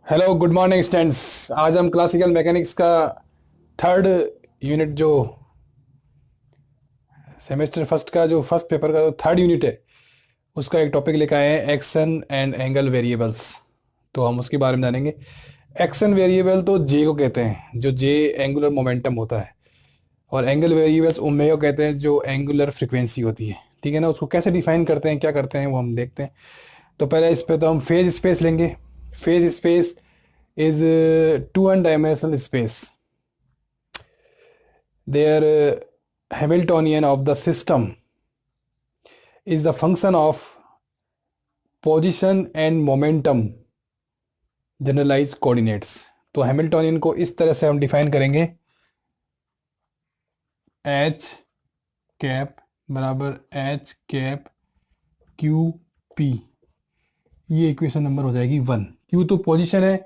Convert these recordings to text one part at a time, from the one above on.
Hello good morning students. आज हम classical mechanics का थर्ड यूनिट जो सेमेस्टर फर्स्ट का जो फर्स्ट पेपर का जो थर्ड यूनिट है उसका एक टॉपिक लेकर आए हैं, एक्शन एंड एंगल वेरिएबल्स। तो हम उसके बारे में जानेंगे। एक्शन वेरिएबल तो जे को कहते हैं, जो जे एंगुलर मोमेंटम होता है, और एंगल वेरिएबल्स ओमेगा को कहते हैं, जो एंगुलर फ्रीक्वेंसी होती है। ठीक है ना। उसको कैसे डिफाइन करते हैं, क्या करते हैं, वो हम देखते हैं। तो पहले इस पे तो हम फेज स्पेस लेंगे। Phase space is two dimensional space. Their Hamiltonian of the system is the function of position and momentum generalized coordinates. तो हैमिल्टोनियन को इस तरह से हम डिफाइन करेंगे, एच कैप बराबर एच कैप क्यू पी। ये इक्वेशन नंबर हो जाएगी 1। क्यू तो पोजीशन है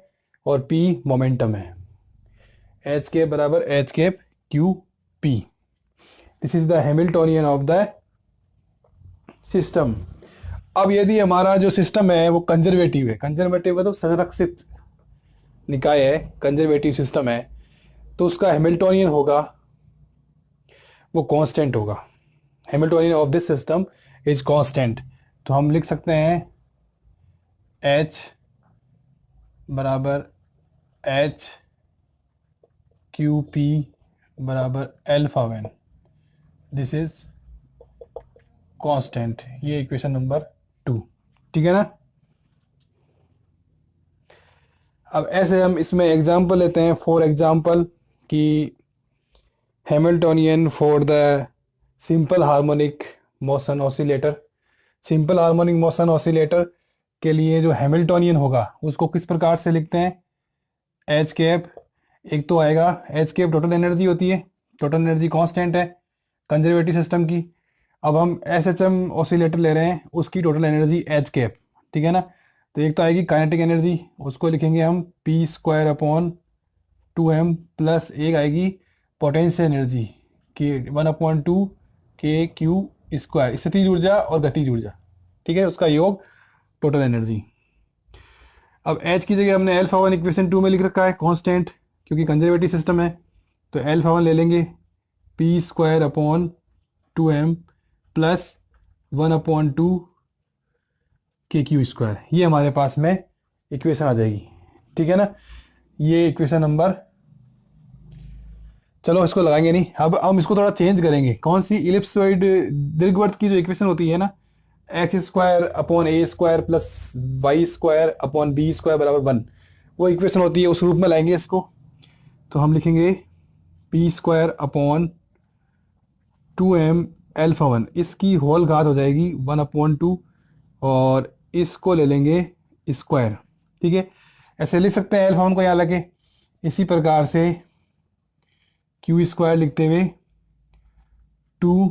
और पी मोमेंटम है। एच कैप बराबर H cap Q P. This is the Hamiltonian of the system. अब यदि हमारा जो सिस्टम है वो कंजर्वेटिव है, कंजर्वेटिव मतलब संरक्षित निकाय है, कंजर्वेटिव सिस्टम है, तो उसका हैमिल्टोनियन होगा, वो कांस्टेंट होगा। Hamiltonian of this system is constant. तो हम लिख सकते हैं एच बराबर एच क्यू पी बराबर alpha one. This is constant. ये इक्वेशन नंबर 2। ठीक है ना। अब ऐसे हम इसमें एग्जाम्पल लेते हैं। फॉर एग्जाम्पल कि Hamiltonian for the simple harmonic motion oscillator. Simple harmonic motion oscillator के लिए जो हैमिल्टोनियन होगा उसको किस प्रकार से लिखते हैं। एच कैप, एक तो आएगा एच कैप टोटल एनर्जी होती है, टोटल एनर्जी कांस्टेंट है कंजर्वेटिव सिस्टम की। अब हम एस एच एम ऑसिलेटर ले रहे हैं, उसकी टोटल एनर्जी एच कैप। ठीक है ना। तो एक तो आएगी काइनेटिक एनर्जी, उसको लिखेंगे हम P square upon 2m, plus एक आएगी पोटेंशियल एनर्जी के 1/2 के क्यू स्क्वायर, स्थितिज ऊर्जा और गतिज ऊर्जा। ठीक है, उसका योग टोटल एनर्जी। अब एच की जगह हमने एल्फा वन इक्वेशन 2 में लिख रखा है कांस्टेंट, क्योंकि कंजर्वेटिव सिस्टम है। तो एल्फा वन ले लेंगे P square upon 2m plus 1/2 के क्यू स्क्वायर। ये हमारे पास में इक्वेशन आ जाएगी। ठीक है ना। ये इक्वेशन नंबर, चलो इसको लगाएंगे नहीं, अब हम इसको थोड़ा चेंज करेंगे। कौन सी, इलिप्सॉइड दीर्घवृत्त की जो इक्वेशन होती है ना, X square upon A square plus Y square upon B square बराबर 1, वो इक्वेशन होती है, उस रूप में लाएंगे इसको। तो हम लिखेंगे P square upon 2m alpha one, इसकी होल घात हो जाएगी 1/2, और इसको ले लेंगे स्क्वायर। ठीक है, ऐसे लिख सकते हैं एल्फा वन को यहाँ लगे। इसी प्रकार से क्यू स्क्वायर लिखते हुए 2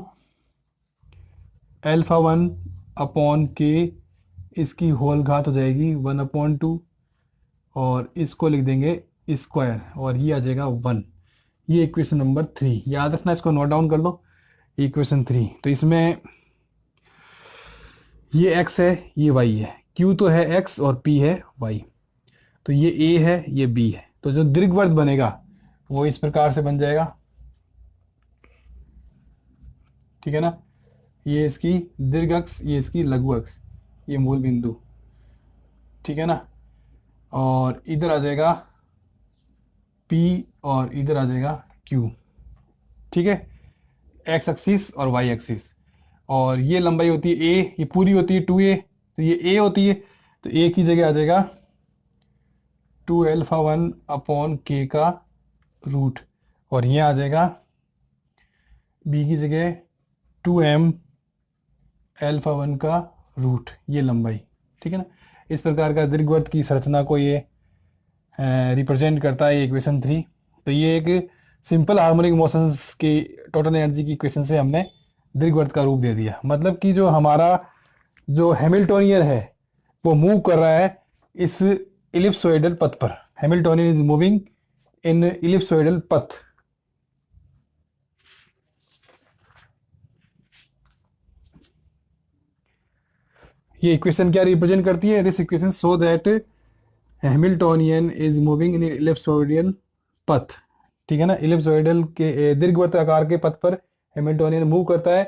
एल्फा वन अपॉन के, इसकी होल घात हो जाएगी 1/2, और इसको लिख देंगे स्क्वायर, और ये आ जाएगा 1। ये इक्वेशन नंबर 3, याद रखना, इसको नोट डाउन कर लो। इक्वेशन 3, तो इसमें ये x है, ये y है। q तो है x और p है y। तो ये a है, ये b है। तो जो दीर्घवृत्त बनेगा वो इस प्रकार से बन जाएगा। ठीक है ना। ये इसकी दीर्घ अक्ष, ये इसकी लघु अक्ष, ये मूल बिंदु। ठीक है ना। और इधर आ जाएगा P और इधर आ जाएगा Q। ठीक है, एक्स एक्सिस और वाई एक्सिस। और ये लंबाई होती है a, ये पूरी होती है 2a, तो ये a होती है। तो a की जगह आ जाएगा 2 एल्फा वन अपॉन के का रूट, और ये आ जाएगा b की जगह 2m एल्फा वन का रूट, ये लंबाई। ठीक है ना। इस प्रकार का दीर्घवृत्त की संरचना को ये रिप्रेजेंट करता है इक्वेशन 3। तो ये एक सिंपल हार्मोनिक मोशंस की टोटल एनर्जी की इक्वेशन से हमने दीर्घवृत्त का रूप दे दिया। मतलब कि जो हमारा जो हैमिल्टोनियन है वो मूव कर रहा है इस इलिप्सोइडल पथ पर। Hamiltonian is moving in ellipsoidal पथ। ये इक्वेशन क्या रिप्रेजेंट करती है। This equation show that Hamiltonian is moving in ellipsoidal पथ, ठीक है ना, इलिप्सोइडल के दीर्घवृत्त आकार के पथ पर हैमिल्टोनियन मूव करता है,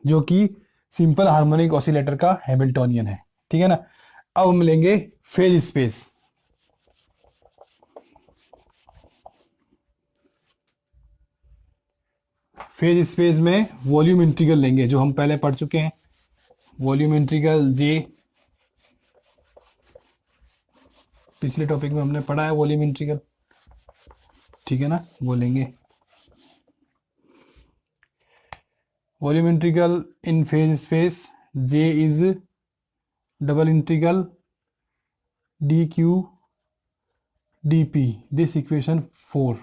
जो कि सिंपल हार्मोनिक ऑसिलेटर का हैमिल्टोनियन है, ठीक है ना। अब हम लेंगे फेज स्पेस। फेज स्पेस में वॉल्यूम इंटीग्रल लेंगे, जो हम पहले पढ़ चुके हैं। वॉल्यूम इंटीग्रल जे, पिछले टॉपिक में हमने पढ़ा है वॉल्यूम इंटीग्रल, ठीक है ना, वो लेंगे। Volume integral in phase space J is double integral D Q D P, this equation 4,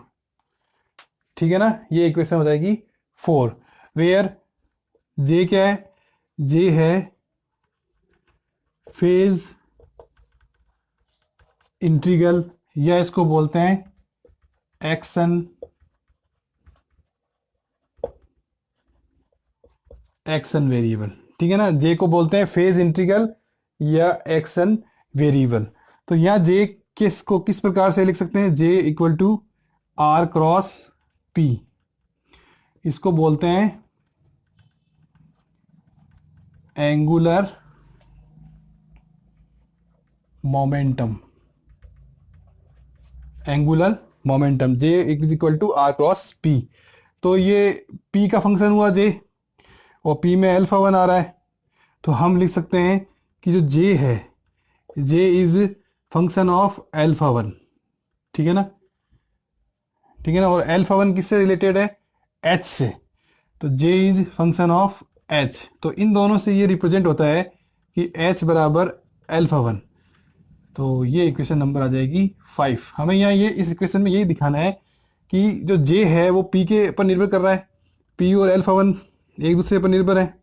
ठीक है ना। ये इक्वेशन हो जाएगी 4, वेयर जे क्या है, जे है फेज इंटीग्रल, या इसको बोलते हैं एक्शन वेरिएबल, ठीक है ना। जे को बोलते हैं फेज इंटीग्रल या एक्शन वेरिएबल। तो यहाँ जे किस प्रकार से लिख सकते हैं, J equal to R cross P, इसको बोलते हैं angular momentum, angular momentum J is equal to R cross P. तो ये पी का फंक्शन हुआ जे, और पी में अल्फा 1 आ रहा है, तो हम लिख सकते हैं कि जो जे है, जे इज फंक्शन ऑफ अल्फा 1, ठीक है ना, ठीक है ना। और अल्फा 1 किससे रिलेटेड है, एच से, तो J is function of H. तो इन दोनों से ये रिप्रेजेंट होता है कि एच बराबर अल्फा 1। तो ये इक्वेशन नंबर आ जाएगी 5। हमें यहाँ ये इस इक्वेशन में यही दिखाना है कि जो जे है वो पी के पर निर्भर कर रहा है, पी और अल्फा 1 एक दूसरे पर निर्भर है,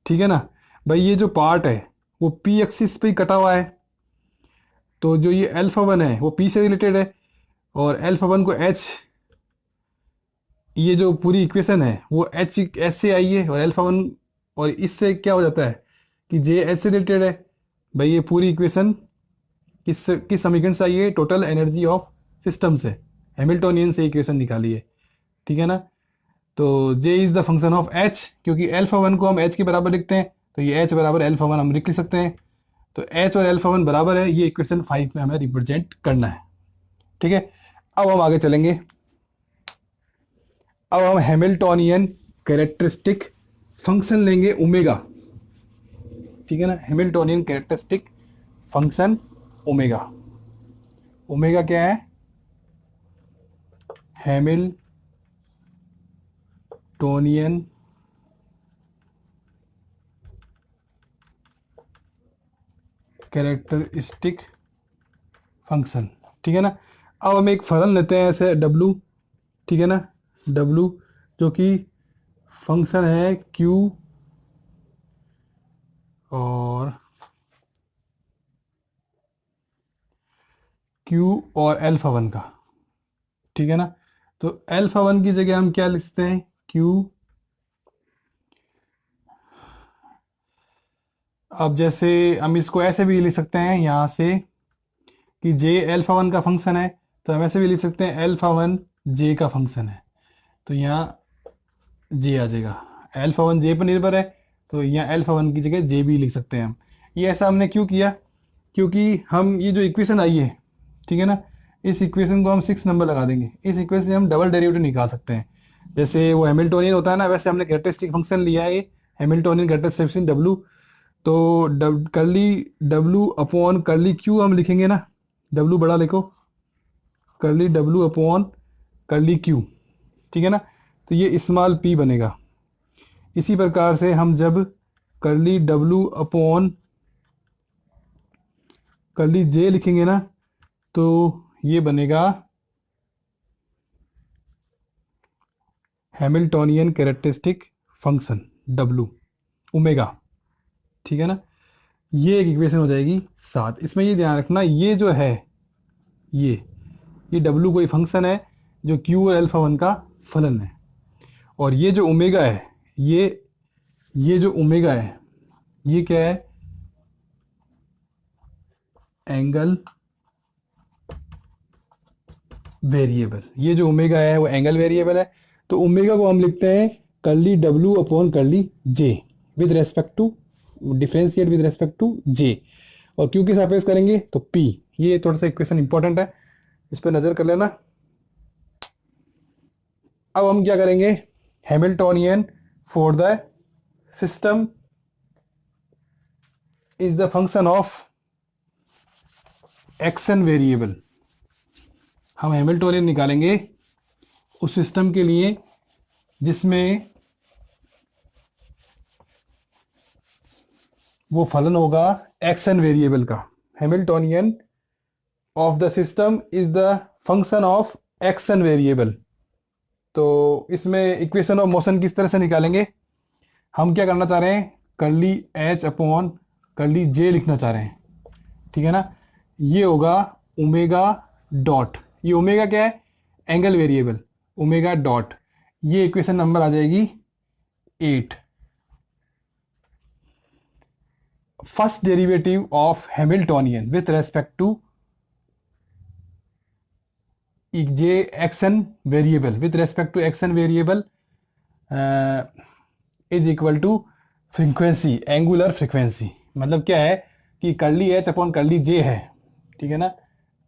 ठीक है ना। भाई ये जो पार्ट है वो पी एक्सिस पे ही कटा हुआ है, तो जो ये अल्फा 1 है वो पी से रिलेटेड है, और अल्फा 1 को एच, ये जो पूरी इक्वेशन है वो एच से आई है, और अल्फा 1 और इससे क्या हो जाता है कि जे एच से रिलेटेड है। भाई ये पूरी इक्वेशन किस समीकरण से आई है, टोटल एनर्जी ऑफ सिस्टम से, हैमिल्टोनियन से इक्वेशन निकाली है, ठीक है ना। तो J is the function of H, क्योंकि अल्फा 1 को हम एच के बराबर लिखते हैं, तो ये एच बराबर अल्फा 1 हम लिख सकते हैं। तो एच और अल्फा 1 बराबर है, ये इक्वेशन 5 में हमें रिप्रेजेंट करना है, ठीक है। अब हम आगे चलेंगे। अब हम हैमिल्टोनियन कैरेक्टरिस्टिक फंक्शन लेंगे ओमेगा, ठीक है ना। Hamiltonian characteristic function omega, omega क्या है, हैमिल्टोनियन कैरेक्टरिस्टिक फंक्शन, ठीक है ना। अब हम एक फलन लेते हैं ऐसे W, ठीक है ना, W जो कि फंक्शन है Q और अल्फा 1 का, ठीक है ना। तो अल्फा 1 की जगह हम क्या लिखते हैं, Q। अब जैसे हम इसको ऐसे भी लिख सकते हैं यहाँ से कि J अल्फा 1 का फंक्शन है, तो हम ऐसे भी लिख सकते हैं अल्फा 1 J का फंक्शन है, तो यहाँ J आ जाएगा। अल्फा 1 J पर निर्भर है, तो यहाँ अल्फा 1 की जगह J भी लिख सकते हैं हम। ये ऐसा हमने क्यों किया, क्योंकि हम ये जो इक्वेशन आई है, ठीक है ना, इस इक्वेशन को हम 6 नंबर लगा देंगे। इस इक्वेशन से हम डबल डेरिवेटिव निकाल सकते हैं, जैसे वो हैमिल्टोनियन होता है ना, वैसे हमने कैरेक्टरिस्टिक फंक्शन लिया है, ये हैमिल्टोनियन कैरेक्टरिस्टिक फंक्शन W। तो करली W अपॉन करली Q हम लिखेंगे ना, W बड़ा लिखो, करली W अपॉन करली Q, ठीक है ना। तो ये स्मॉल p बनेगा। इसी प्रकार से हम जब करली W अपॉन करली J लिखेंगे ना, तो ये बनेगा Hamiltonian characteristic function W omega, ठीक है ना। ये एक इक्वेशन हो जाएगी 7। इसमें ये ध्यान रखना, ये जो है ये W कोई फंक्शन है जो Q और अल्फा 1 का फलन है, और ये जो ओमेगा है, ये जो ओमेगा है ये क्या है, एंगल वेरिएबल। ये जो ओमेगा है वो एंगल वेरिएबल है। तो ओमेगा को हम लिखते हैं curly W upon curly J with respect to, differentiate with respect to J. और क्यू के सापेक्ष करेंगे तो पी। ये थोड़ा सा इक्वेशन इंपॉर्टेंट है, इस पर नजर कर लेना। अब हम क्या करेंगे, Hamiltonian for the system is the function of action variable. हम हैमिल्टोनियन निकालेंगे उस सिस्टम के लिए जिसमें वो फलन होगा एक्शन वेरिएबल का। Hamiltonian of the system is the function of action variable. तो इसमें इक्वेशन ऑफ मोशन किस तरह से निकालेंगे, हम क्या करना चाह रहे हैं, कर्ली एच अपॉन कर्ली जे लिखना चाह रहे हैं, ठीक है ना। ये होगा ओमेगा डॉट, ये ओमेगा क्या है, एंगल वेरिएबल, ओमेगा डॉट। ये इक्वेशन नंबर आ जाएगी 8। First derivative of Hamiltonian with respect to J action variable, with respect to action variable is equal to frequency, angular frequency. मतलब क्या है कि curly H upon curly J है, ठीक है ना,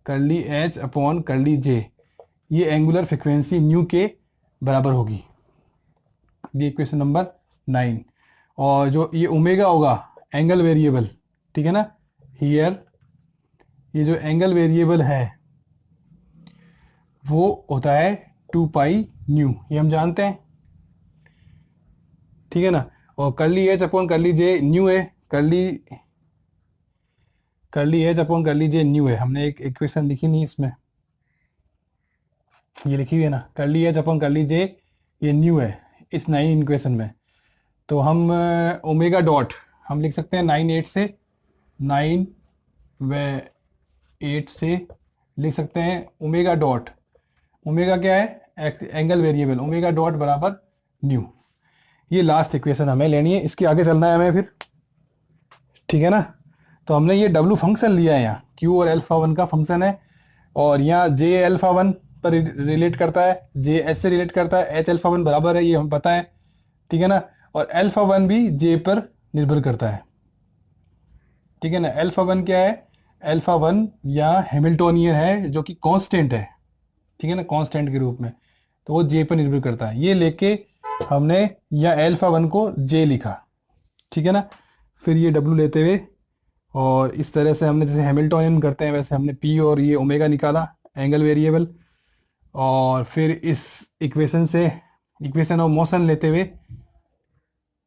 curly H upon curly J, ये angular frequency new के बराबर होगी। ये इक्वेशन नंबर 9। और जो ये ओमेगा होगा एंगल वेरिएबल, ठीक है ना, हियर ये जो एंगल वेरिएबल है वो होता है 2 पाई न्यू, ये हम जानते हैं, ठीक है ना। और कर्ली एच अपॉन कर्ली जे न्यू है, कर्ली एच अपॉन कर्ली जे न्यू है। हमने एक इक्वेशन लिखी नहीं इसमें, ये लिखी हुई है ना, curly H upon curly J, ये न्यू है इस 9 इक्वेशन में। तो हम ओमेगा डॉट हम लिख सकते हैं 9 से 9 व 8 से लिख सकते हैं ओमेगा डॉट, ओमेगा क्या है एंगल वेरिएबल, ओमेगा डॉट बराबर न्यू। ये लास्ट इक्वेशन हमें लेनी है, इसके आगे चलना है हमें फिर, ठीक है ना। तो हमने ये डब्ल्यू फंक्शन लिया है, यहाँ क्यू और अल्फा 1 का फंक्शन है, और यहाँ जे अल्फा 1 पर रिलेट करता है, जे एच से रिलेट करता है, एच अल्फा 1 बराबर है, ये हमें पता है, ठीक है ना। और अल्फा 1 भी जे पर निर्भर करता है, ठीक है ना। अल्फा 1 क्या है, अल्फा 1 या हैमिल्टोनियन है जो कि कांस्टेंट है, ठीक है ना, कांस्टेंट के रूप में, तो वो जे पर निर्भर करता है। ये लेके हमने या अल्फा 1 को जे लिखा, ठीक है ना। फिर ये डब्ल्यू लेते हुए, और इस तरह से हमने जैसे हैमिल्टोनियन करते हैं वैसे हमने पी और ये ओमेगा निकाला एंगल वेरिएबल। और फिर इस इक्वेशन से इक्वेशन ऑफ मोशन लेते हुए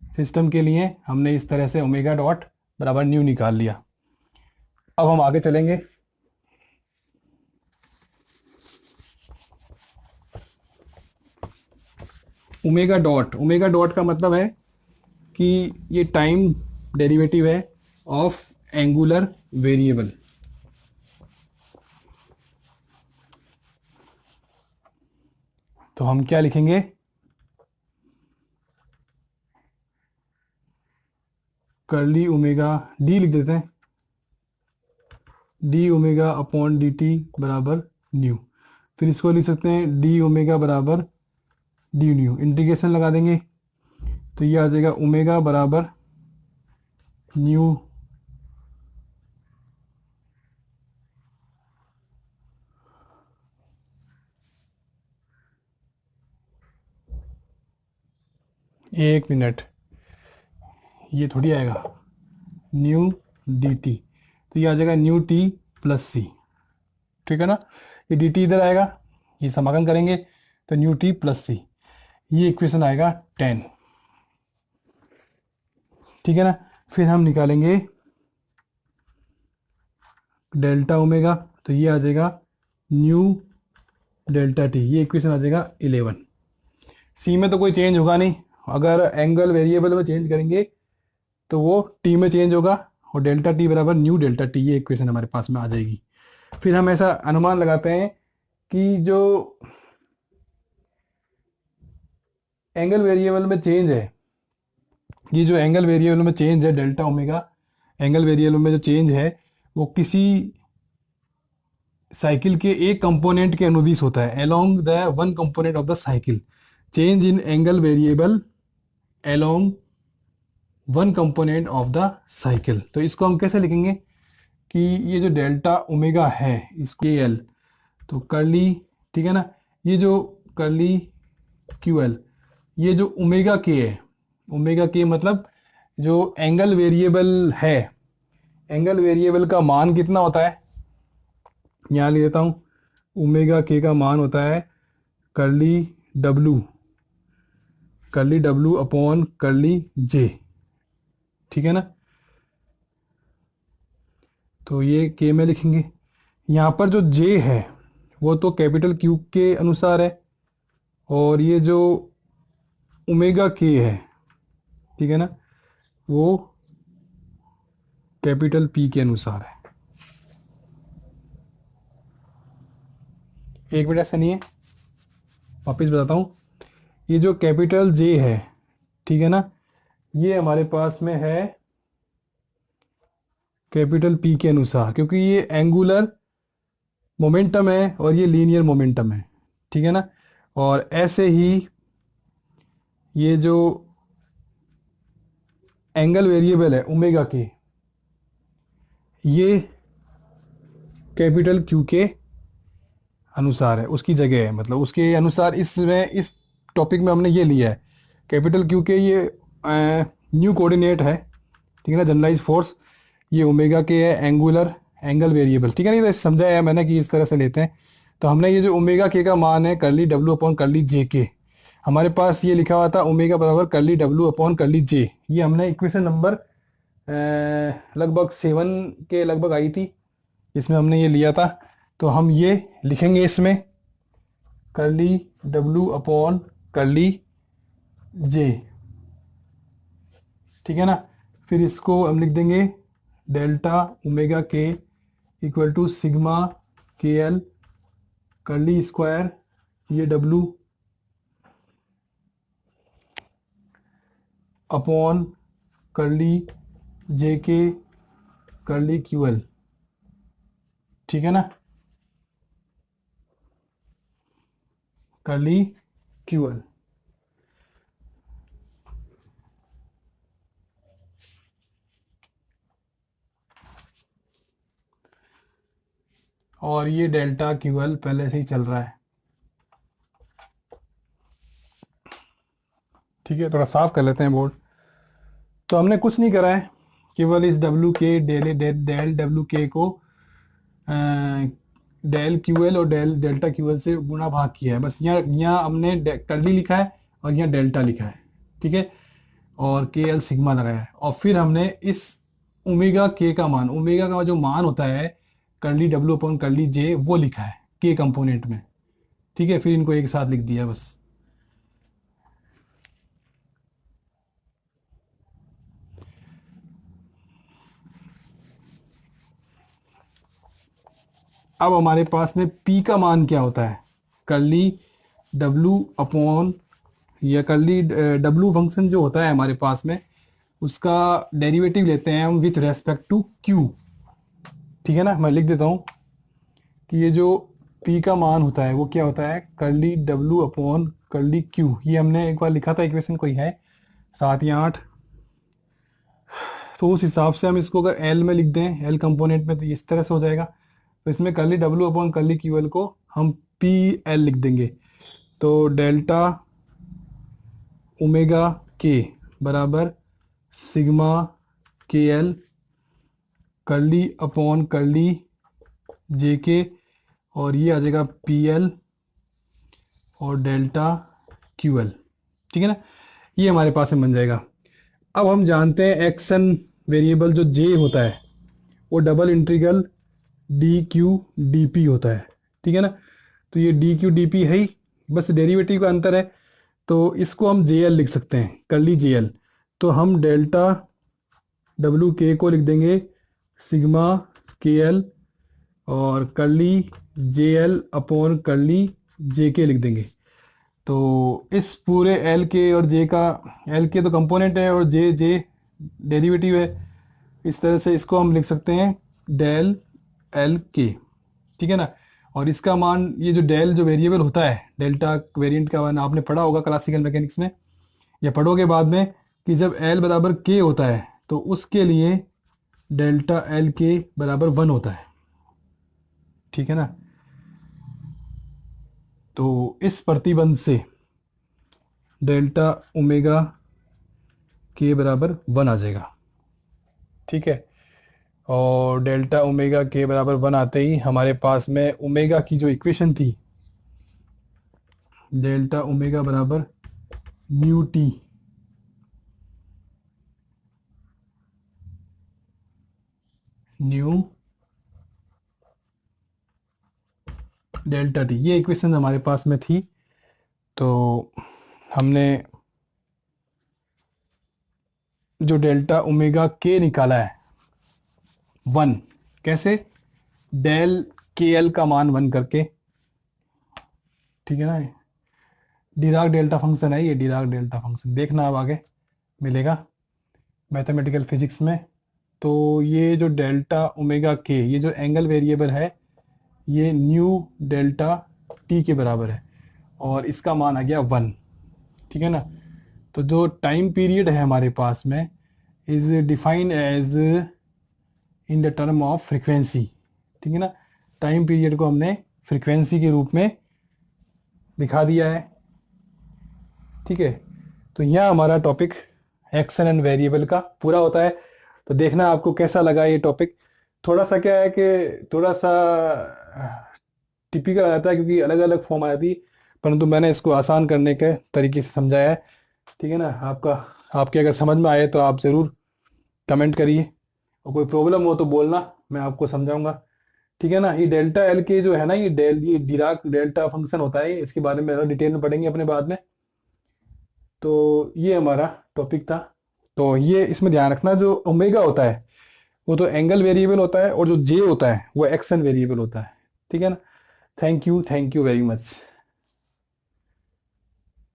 सिस्टम के लिए हमने इस तरह से ओमेगा डॉट बराबर न्यू निकाल लिया। अब हम आगे चलेंगे, ओमेगा डॉट का मतलब है कि ये टाइम डेरिवेटिव है ऑफ एंगुलर वेरिएबल। तो हम क्या लिखेंगे, कर्ली ओमेगा डी लिख देते हैं, D omega upon D T बराबर न्यू। फिर इसको लिख सकते हैं डी ओमेगा बराबर डी न्यू, इंटीग्रेशन लगा देंगे तो ये आ जाएगा ओमेगा बराबर न्यू एक मिनट, ये थोड़ी आएगा न्यू डी टी, तो ये आ जाएगा न्यू टी प्लस सी, ठीक है ना। ये डी टी इधर आएगा, ये समाकलन करेंगे तो न्यू टी प्लस सी, ये इक्वेशन आएगा 10, ठीक है ना। फिर हम निकालेंगे डेल्टा ओमेगा, तो ये आ जाएगा न्यू डेल्टा टी, ये इक्वेशन आ जाएगा 11। सी में तो कोई चेंज होगा नहीं, अगर एंगल वेरिएबल में चेंज करेंगे तो वो टी में चेंज होगा, और डेल्टा टी बराबर न्यू डेल्टा टी, ये इक्वेशन हमारे पास में आ जाएगी। फिर हम ऐसा अनुमान लगाते हैं कि जो एंगल वेरिएबल में चेंज है, ये जो एंगल वेरिएबल में चेंज है डेल्टा ओमेगा, एंगल वेरिएबल में जो चेंज है वो किसी साइकिल के एक कंपोनेंट के अनुदिश होता है, along the one component of the cycle, change in angle variable along one component of the cycle. तो इसको हम कैसे लिखेंगे कि ये जो डेल्टा ओमेगा है इसको एल, तो कर्ली, ठीक है ना, ये जो कर्ली क्यू एल, ये जो ओमेगा के है, ओमेगा के मतलब जो एंगल वेरिएबल है, एंगल वेरिएबल का मान कितना होता है, यहाँ ले देता हूँ, ओमेगा के का मान होता है curly W, curly W upon curly J, ठीक है ना। तो ये के में लिखेंगे, यहाँ पर जो जे है वो तो कैपिटल क्यू के अनुसार है, और ये जो ओमेगा के है, ठीक है ना, वो कैपिटल पी के अनुसार है। एक मिनट, ऐसा नहीं है, वापस बताता हूँ। ये जो कैपिटल जे है, ठीक है ना, ये हमारे पास में है कैपिटल पी के अनुसार, क्योंकि ये एंगुलर मोमेंटम है और ये लीनियर मोमेंटम है, ठीक है ना। और ऐसे ही ये जो एंगल वेरिएबल है ओमेगा के, ये कैपिटल क्यू के अनुसार है, उसकी जगह है, मतलब उसके अनुसार इसमें इस टॉपिक में हमने ये लिया है कैपिटल क्यू के, ये न्यू कोऑर्डिनेट है, ठीक है ना, जनरलाइज फोर्स, ये ओमेगा के है एंगुलर एंगल वेरिएबल, ठीक है ना। ये तो समझाया है मैंने कि इस तरह से लेते हैं। तो हमने ये जो ओमेगा के का मान है curly W upon curly J के, हमारे पास ये लिखा हुआ था ओमेगा बराबर curly W upon curly J, ये हमने इक्वेशन नंबर लगभग 7 के लगभग आई थी, इसमें हमने ये लिया था। तो हम ये लिखेंगे इसमें curly W upon curly J, ठीक है ना। फिर इसको हम लिख देंगे डेल्टा ओमेगा के equal to sigma K L curly square, ये डब्लू अपॉन कर्ली जे के कर्ली क्यू एल, ठीक है ना, कर्ली क्यू एल। और ये डेल्टा क्यू एल पहले से ही चल रहा है, ठीक है। थोड़ा साफ कर लेते हैं बोर्ड। तो हमने कुछ नहीं करा है, केवल इस डब्ल्यू के डेल डब्ल्यू के को डेल क्यू एल और डेल्टा क्यू एल से गुणा भाग किया है, बस यहाँ यहाँ हमने कर्ली लिखा है और यहाँ डेल्टा लिखा है, ठीक है, और के एल सिग्मा लगाया है, और फिर हमने इस ओमेगा के का मान, ओमेगा का जो मान होता है कर्ली डब्ल्यू अपॉन कर्ली जे, वो लिखा है के कंपोनेंट में, ठीक है, फिर इनको एक साथ लिख दिया बस। अब हमारे पास में P का मान क्या होता है, कर्ली W अपॉन, या कर्ली W फंक्शन जो होता है हमारे पास में, उसका डेरिवेटिव लेते हैं हम विथ रेस्पेक्ट टू Q, ठीक है ना। मैं लिख देता हूँ कि ये जो P का मान होता है वो क्या होता है curly W upon curly Q, ये हमने एक बार लिखा था, इक्वेशन कोई है 7 या 8, तो उस हिसाब से हम इसको अगर L में लिख दें, L कंपोनेंट में, तो इस तरह से हो जाएगा। तो इसमें curly W upon curly Q L को हम पी एल लिख देंगे, तो डेल्टा ओमेगा के बराबर sigma K L curly upon curly J के, और ये आ जाएगा पी एल और डेल्टा क्यू एल, ठीक है ना, ये हमारे पास में बन जाएगा। अब हम जानते हैं एक्शन वेरिएबल जो जे होता है वो double integral D Q D P होता है, ठीक है ना। तो ये डी क्यू डी पी है ही, बस डेरिवेटिव का अंतर है, तो इसको हम जे एल लिख सकते हैं, कर्ली जे एल। तो हम डेल्टा डब्ल्यू के को लिख देंगे सिग्मा के एल और curly J L upon curly J K लिख देंगे। तो इस पूरे एल के और जे का, एल के तो कंपोनेंट है और जे जे डेरिवेटिव है, इस तरह से इसको हम लिख सकते हैं डेल एल के, ठीक है ना। और इसका मान, ये जो डेल जो वेरिएबल होता है, डेल्टा वेरिएंट का मान आपने पढ़ा होगा क्लासिकल मैकेनिक्स में, या पढ़ोगे बाद में, कि जब एल बराबर के होता है तो उसके लिए डेल्टा एल के बराबर 1 होता है, ठीक है ना। तो इस प्रतिबंध से डेल्टा ओमेगा के बराबर 1 आ जाएगा, ठीक है। और डेल्टा ओमेगा के बराबर 1 आते ही हमारे पास में ओमेगा की जो इक्वेशन थी, डेल्टा ओमेगा बराबर new T, new delta T, ये इक्वेशन हमारे पास में थी। तो हमने जो डेल्टा ओमेगा के निकाला है 1, कैसे, डेल के एल का मान 1 करके, ठीक है ना। डिराक डेल्टा फंक्शन है ये, डिराक डेल्टा फंक्शन देखना अब आगे मिलेगा मैथमेटिकल फिजिक्स में। तो ये जो डेल्टा ओमेगा के, ये जो एंगल वेरिएबल है, ये न्यू डेल्टा टी के बराबर है और इसका मान आ गया 1, ठीक है ना। तो जो टाइम पीरियड है हमारे पास में is defined as in the term of frequency, ठीक है ना। टाइम पीरियड को हमने फ्रीक्वेंसी के रूप में दिखा दिया है, ठीक है। तो यह हमारा टॉपिक एक्शन एंड वेरिएबल का पूरा होता है। तो देखना आपको कैसा लगा ये टॉपिक। थोड़ा सा क्या है कि थोड़ा सा टिपिकल आ जाता है क्योंकि अलग अलग फॉर्म आ जाती है, परंतु मैंने इसको आसान करने के तरीके से समझाया है, ठीक है ना। आपके अगर समझ में आए तो आप ज़रूर कमेंट करिए, और कोई प्रॉब्लम हो तो बोलना, मैं आपको समझाऊंगा, ठीक है ना। ये डेल्टा एल के जो है ना, ये डिराक डेल्टा फंक्शन होता है, इसके बारे में डिटेल में पढ़ेंगे अपने बाद में। तो ये हमारा टॉपिक था। तो ये इसमें ध्यान रखना, जो ओमेगा होता है वो तो एंगल वेरिएबल होता है, और जो जे होता है वो एक्शन वेरिएबल होता है, ठीक है ना। Thank you very much.